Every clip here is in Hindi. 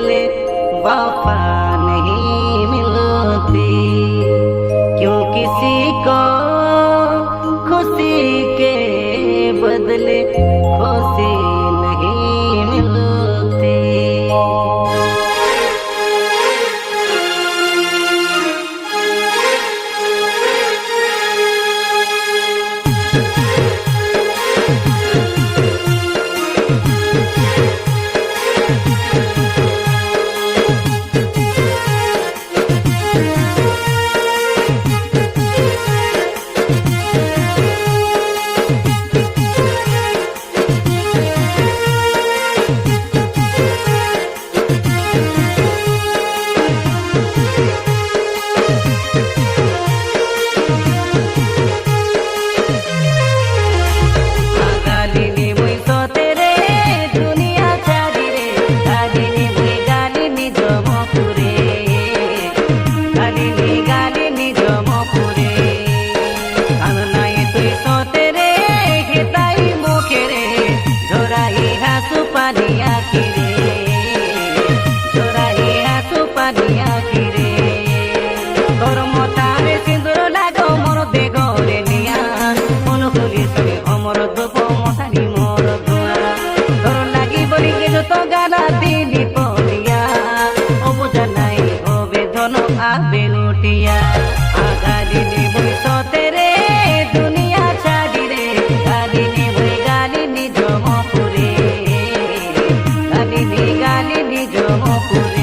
बदले वफा नहीं मिलती। क्यों किसी को खुशी के बदले खुशी नहीं मिलती। बेनुटिया आगाली ने बुई सोते रे दुनिया छाड़ी रे गाली ने बुई गाली नी जमपुरे गाली नी जमपुरे।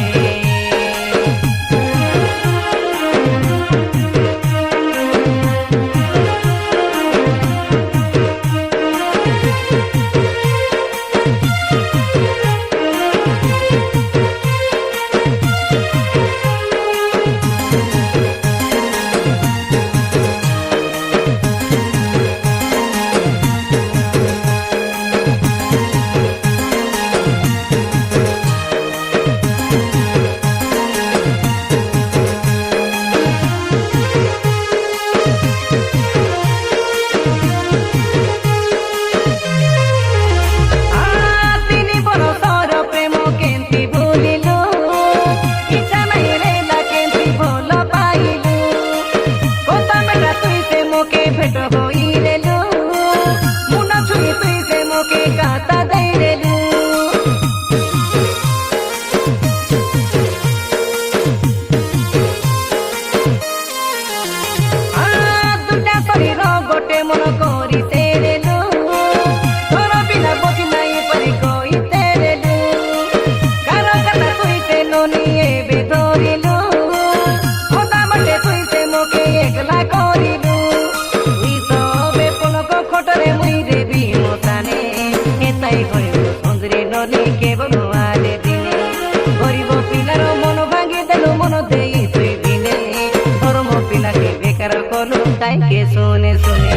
के सुने सुने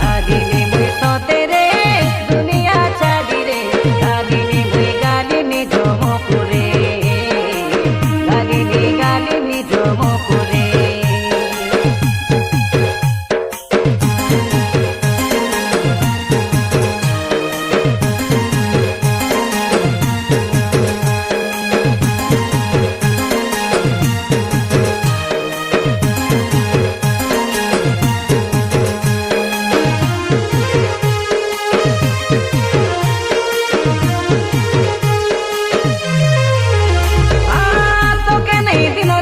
आदि ने मुई सोते रे दुनिया छाड़ी रे गाली ने मुई गाली नी जमपुरे गाली नी जमपुरे।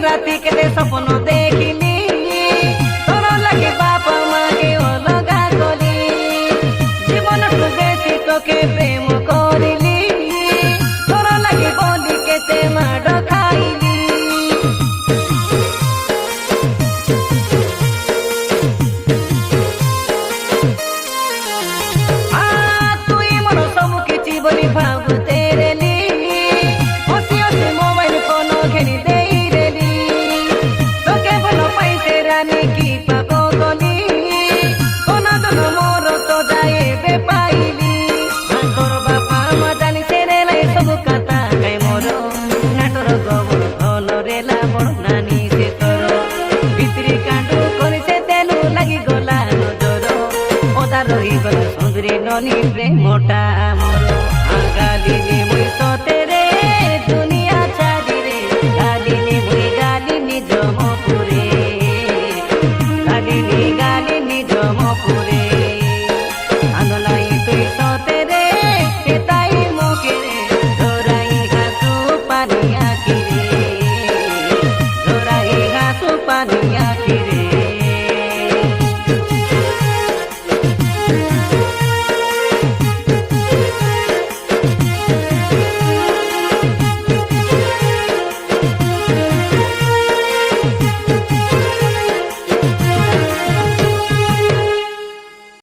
राती के सपन देखिली तोर लगे बाप माँ के अलगा गली जीवन बेसी तो के